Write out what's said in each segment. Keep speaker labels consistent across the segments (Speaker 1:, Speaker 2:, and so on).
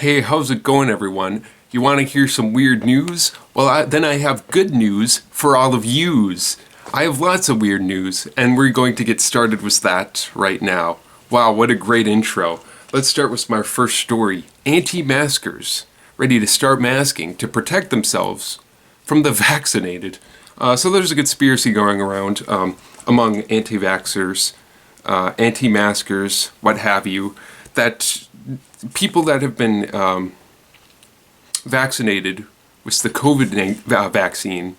Speaker 1: Hey, how's it going, everyone? You want to hear some weird news? Well, then I have good news for all of yous. I have lots of weird news, and we're going to get started with that right now. Wow, what a great intro. Let's start with my first story. Anti-maskers ready to start masking to protect themselves from the vaccinated. So there's a conspiracy going around among anti-vaxxers, anti-maskers, what have you, that people that have been vaccinated with the COVID vaccine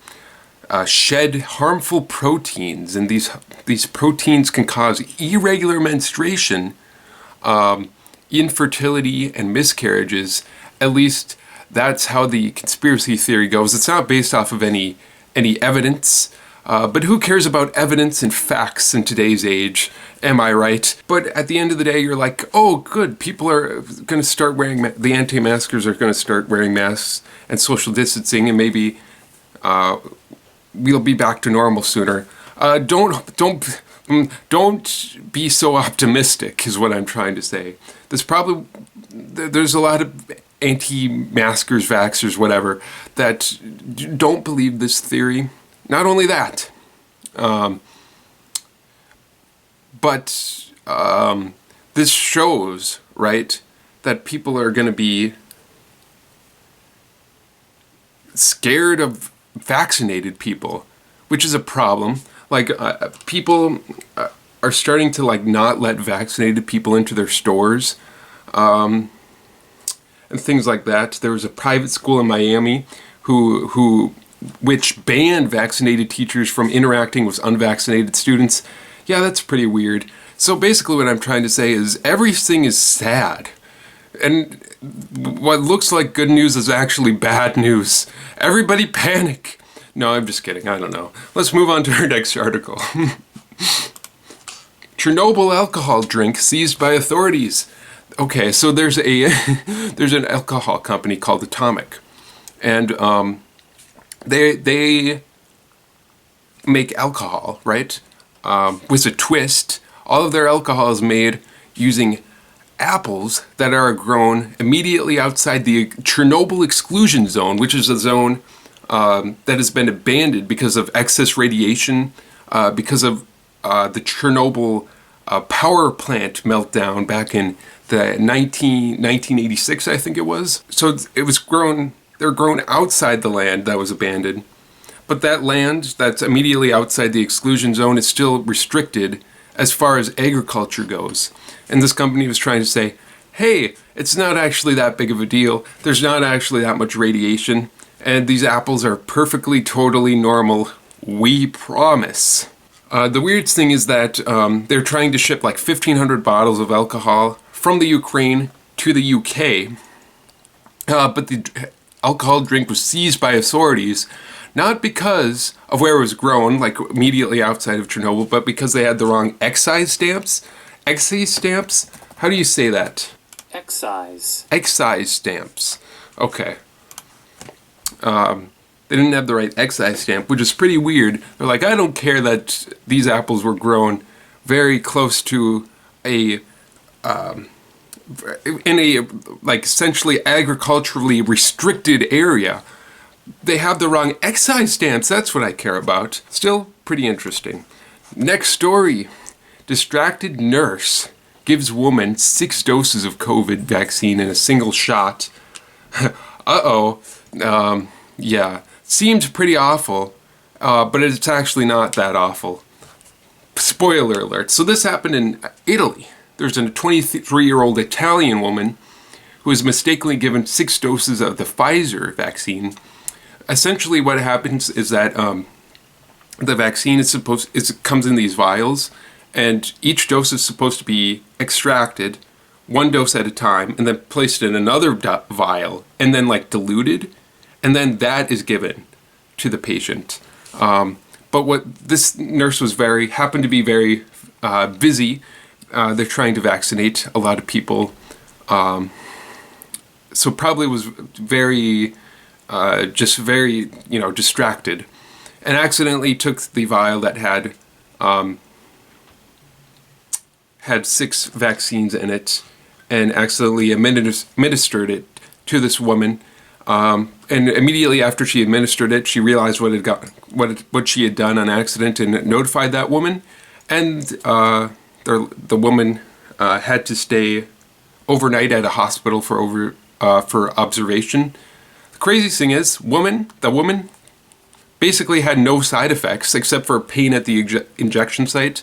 Speaker 1: shed harmful proteins, and these proteins can cause irregular menstruation, infertility, and miscarriages. At least that's how the conspiracy theory goes. It's not based off of any evidence, but who cares about evidence and facts in today's age? Am I right? But at the end of the day, you're like, oh, good, people are going to start wearing, the anti-maskers are going to start wearing masks and social distancing, and maybe we'll be back to normal sooner. Don't be so optimistic, is what I'm trying to say. There's a lot of anti-maskers, vaxxers, whatever, that don't believe this theory. Not only that, but this shows, right, that people are going to be scared of vaccinated people, which is a problem. Like, people are starting to, like, not let vaccinated people into their stores, and things like that. There was a private school in Miami which banned vaccinated teachers from interacting with unvaccinated students. Yeah, that's pretty weird. So basically what I'm trying to say is everything is sad. And what looks like good news is actually bad news. Everybody panic. No, I'm just kidding. I don't know. Let's move on to our next article. Chernobyl alcohol drink seized by authorities. Okay, so there's an alcohol company called Atomic. And they make alcohol, right? With a twist. All of their alcohol is made using apples that are grown immediately outside the Chernobyl exclusion zone, which is a zone that has been abandoned because of excess radiation, because of the Chernobyl power plant meltdown back in the 1986, I think it was. So it was grown. They're grown outside the land that was abandoned, but that land that's immediately outside the exclusion zone is still restricted as far as agriculture goes. And this company was trying to say, hey, it's not actually that big of a deal. There's not actually that much radiation, and these apples are perfectly, totally normal. We promise. The weird thing is that they're trying to ship like 1,500 bottles of alcohol from the Ukraine to the UK, but the alcohol drink was seized by authorities, not because of where it was grown, like immediately outside of Chernobyl, but because they had the wrong excise stamps. Excise stamps? How do you say that?
Speaker 2: Excise.
Speaker 1: Excise stamps. Okay. They didn't have the right excise stamp, which is pretty weird. They're like, I don't care that these apples were grown very close to in a, like, essentially agriculturally restricted area. They have the wrong excise stamps. That's what I care about. Still pretty interesting. Next story. Distracted nurse gives woman 6 doses of COVID vaccine in a single shot. Uh-oh. Yeah. Seems pretty awful, but it's actually not that awful. Spoiler alert. So this happened in Italy. There's a 23-year-old Italian woman who was mistakenly given 6 doses of the Pfizer vaccine. Essentially what happens is that the vaccine comes in these vials, and each dose is supposed to be extracted 1 dose at a time and then placed in another vial and then, like, diluted, and then that is given to the patient. But what this nurse happened to be very busy. They're trying to vaccinate a lot of people, so probably was very distracted, and accidentally took the vial that had 6 vaccines in it, and accidentally administered it to this woman, and immediately after she administered it, she realized what she had done on accident and notified that woman, and the woman had to stay overnight at a hospital for observation. The crazy thing is, the woman basically had no side effects except for pain at the injection site.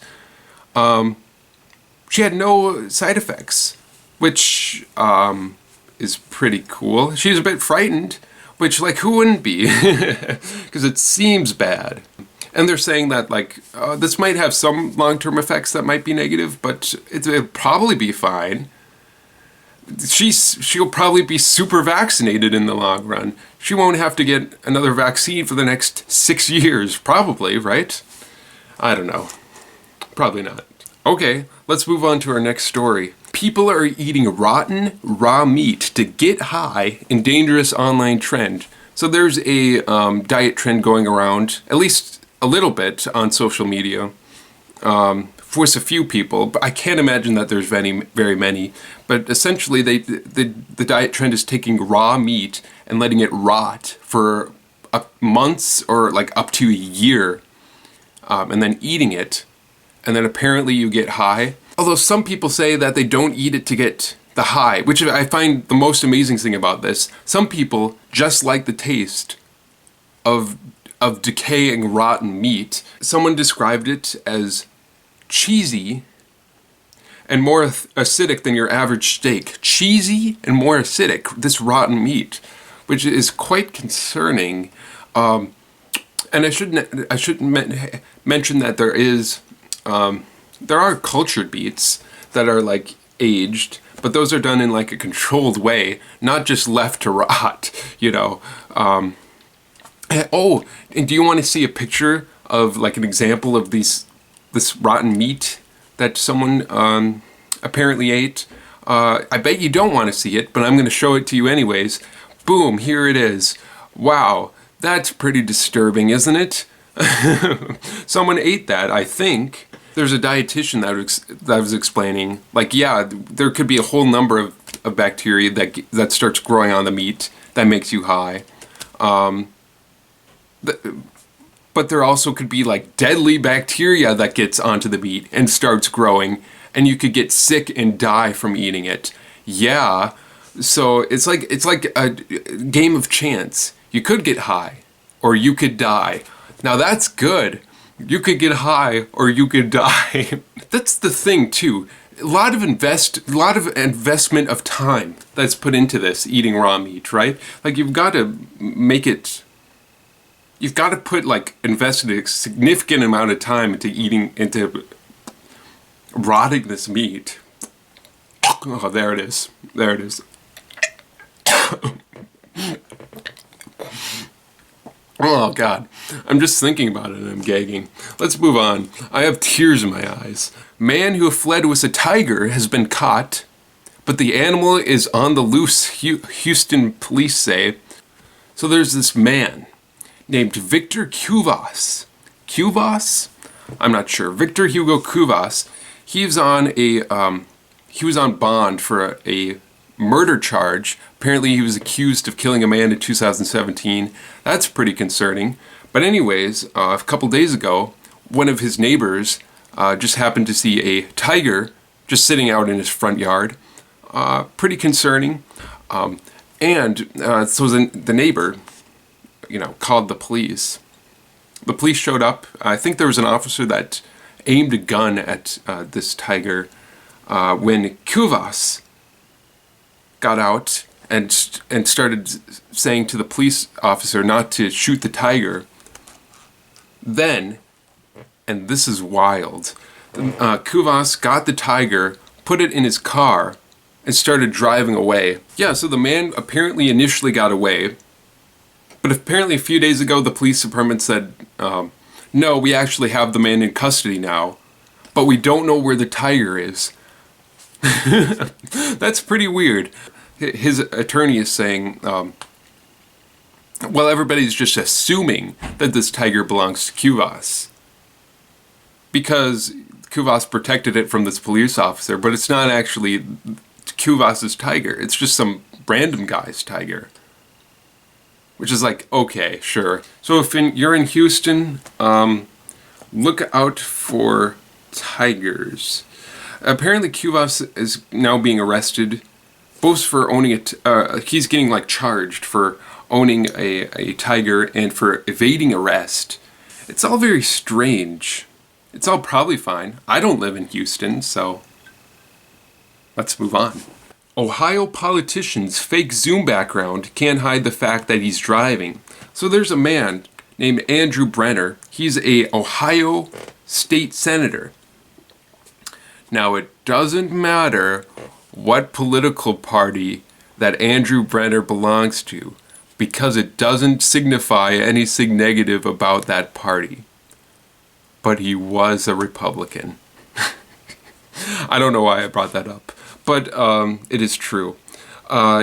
Speaker 1: She had no side effects, which is pretty cool. She's a bit frightened, which, like, who wouldn't be? Because it seems bad. And they're saying that, like, this might have some long-term effects that might be negative, but it'll probably be fine. She'll probably be super vaccinated in the long run. She won't have to get another vaccine for the next 6 years, probably, right? I don't know. Probably not. Okay, let's move on to our next story. People are eating rotten, raw meat to get high in dangerous online trend. So there's a diet trend going around, at least a little bit, on social media. With a few people, but I can't imagine that there's very many. But essentially, the diet trend is taking raw meat and letting it rot for months or like up to a year, and then eating it, and then apparently you get high. Although some people say that they don't eat it to get the high, which I find the most amazing thing about this. Some people just like the taste of decaying rotten meat. Someone described it as cheesy and more acidic than your average steak. Cheesy and more acidic, this rotten meat, which is quite concerning. And I should mention that there are cultured meats that are like aged, but those are done in like a controlled way, not just left to rot, you know. Oh, and do you want to see a picture of like an example of this rotten meat that someone apparently ate? I bet you don't want to see it, but I'm going to show it to you anyways. Boom, here it is. Wow, that's pretty disturbing, isn't it? Someone ate that, I think. There's a dietitian that was explaining, like, yeah, there could be a whole number of bacteria that starts growing on the meat that makes you high. But there also could be like deadly bacteria that gets onto the meat and starts growing, and you could get sick and die from eating it. Yeah, so it's like a game of chance. You could get high, or you could die. Now that's good. You could get high, or you could die. That's the thing too. A lot of investment of time that's put into this eating raw meat, right? Like you've got to put like invest a significant amount of time into rotting this meat. Oh, there it is. There it is. Oh God, I'm just thinking about it and I'm gagging. Let's move on. I have tears in my eyes. Man who fled with a tiger has been caught, but the animal is on the loose, Houston police say. So there's this man named Victor Cuvas. Cuvas? I'm not sure. Victor Hugo Cuvas. He was on bond for a murder charge. Apparently he was accused of killing a man in 2017. That's pretty concerning. But anyways, a couple days ago, one of his neighbors just happened to see a tiger just sitting out in his front yard. Pretty concerning. So the neighbor, called the police. The police showed up. I think there was an officer that aimed a gun at this tiger when Cuvas got out and started saying to the police officer not to shoot the tiger. Then, and this is wild, Cuvas got the tiger, put it in his car, and started driving away. Yeah, so the man apparently initially got away, but apparently a few days ago the police department said, no, we actually have the man in custody now, but we don't know where the tiger is. That's pretty weird. His attorney is saying, well, everybody's just assuming that this tiger belongs to Cuvas because Cuvas protected it from this police officer, but it's not actually Cuvas's tiger. It's just some random guy's tiger. Which is like, okay, sure. So if you're in Houston, look out for tigers. Apparently Cuevas is now being arrested, both for owning it. He's getting like charged for owning a tiger and for evading arrest. It's all very strange. It's all probably fine. I don't live in Houston, so let's move on. Ohio politician's fake Zoom background can't hide the fact that he's driving. So there's a man named Andrew Brenner. He's a Ohio state senator. Now it doesn't matter what political party that Andrew Brenner belongs to, because it doesn't signify anything negative about that party. But he was a Republican. I don't know why I brought that up. But it is true.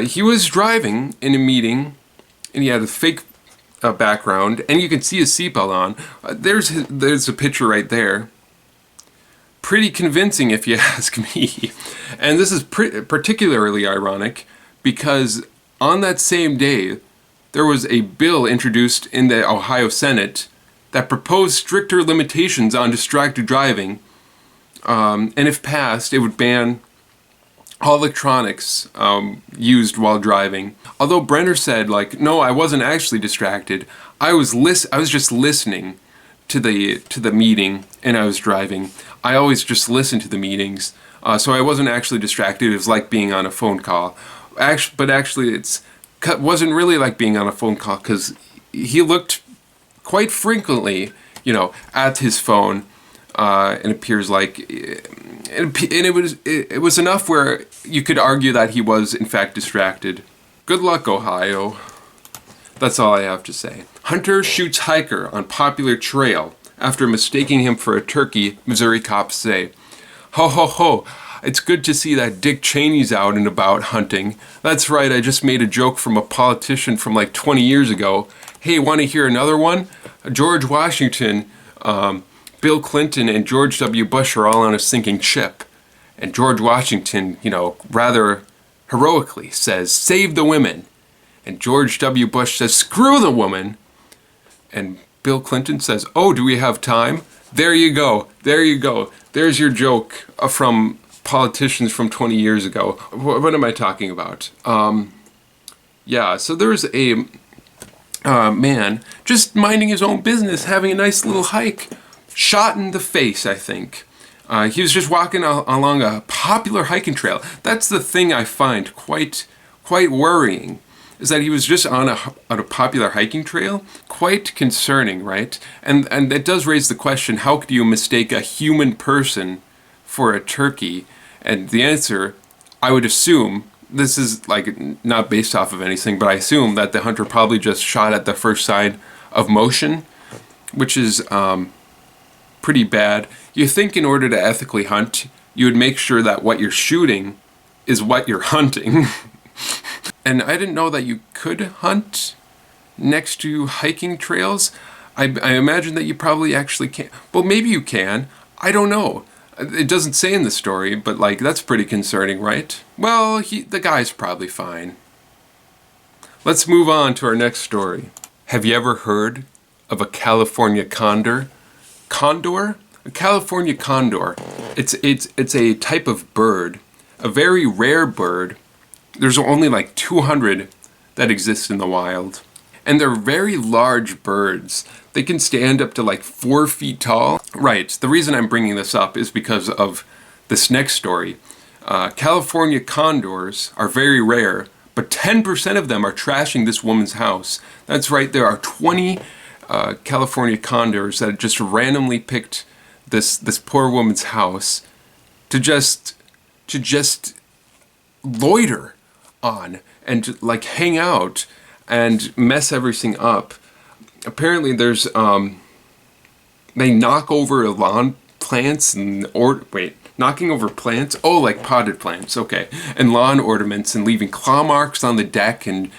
Speaker 1: He was driving in a meeting, and he had a fake background, and you can see his seatbelt on. There's a picture right there. Pretty convincing, if you ask me. And this is particularly ironic because on that same day, there was a bill introduced in the Ohio Senate that proposed stricter limitations on distracted driving, and if passed, it would ban all electronics used while driving. Although Brenner said, like, no, I wasn't actually distracted. I was just listening to the meeting, and I was driving. I always just listen to the meetings, so I wasn't actually distracted. It was like being on a phone call. But actually, it wasn't really like being on a phone call because he looked quite frequently, at his phone, and appears like. And it was enough where you could argue that he was in fact distracted. Good luck, Ohio. That's all I have to say. Hunter shoots hiker on popular trail after mistaking him for a turkey, Missouri cops say. Ho ho ho, it's good to see that Dick Cheney's out and about hunting. That's right, I just made a joke from a politician from like 20 years ago. Hey, want to hear another one? George Washington, Bill Clinton and George W. Bush are all on a sinking ship. And George Washington, rather heroically says, save the women. And George W. Bush says, screw the woman. And Bill Clinton says, oh, do we have time? There you go. There you go. There's your joke from politicians from 20 years ago. What am I talking about? So there's a man just minding his own business, having a nice little hike. Shot in the face, I think. He was just walking along a popular hiking trail. That's the thing I find quite worrying, is that he was just on a popular hiking trail. Quite concerning, right? And it does raise the question, how could you mistake a human person for a turkey? And the answer, I would assume, this is like not based off of anything, but I assume that the hunter probably just shot at the first sign of motion, which is pretty bad. You think in order to ethically hunt, you would make sure that what you're shooting is what you're hunting. And I didn't know that you could hunt next to hiking trails. I imagine that you probably actually can't. Well, maybe you can. I don't know. It doesn't say in the story, but like that's pretty concerning, right? Well, the guy's probably fine. Let's move on to our next story. Have you ever heard of a California condor? Condor? A California condor. It's a type of bird, a very rare bird. There's only like 200 that exist in the wild. And they're very large birds. They can stand up to like 4 feet tall. Right, the reason I'm bringing this up is because of this next story. California condors are very rare, but 10% of them are trashing this woman's house. That's right, there are 20 California condors that just randomly picked this poor woman's house to just loiter on and to, like, hang out and mess everything up. Apparently there's they knock over lawn plants knocking over plants, like potted plants, okay, and lawn ornaments, and leaving claw marks on the deck and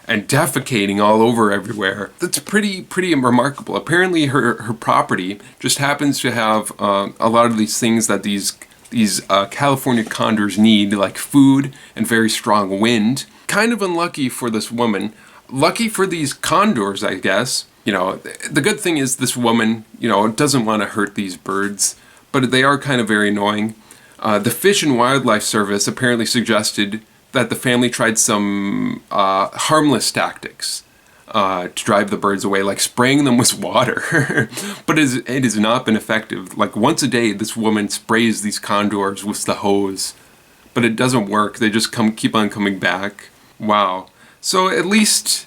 Speaker 1: defecating all over everywhere. That's pretty remarkable. Apparently her property just happens to have a lot of these things that these these California condors need, like food and very strong wind. Kind of unlucky for this woman. Lucky for these condors, I guess. You know, the good thing is this woman, you know, doesn't want to hurt these birds, but they are kind of very annoying. The Fish and Wildlife Service apparently suggested that the family tried some harmless tactics to drive the birds away, like spraying them with water. But it has not been effective. Like once a day, this woman sprays these condors with the hose, but it doesn't work. They just keep on coming back. Wow. So at least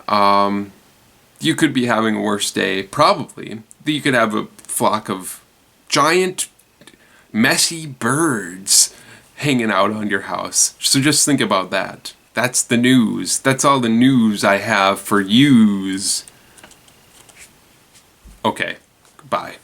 Speaker 1: you could be having a worse day, probably. You could have a flock of giant, messy birds hanging out on your house. So just think about that. That's the news. That's all the news I have for yous. Okay, bye.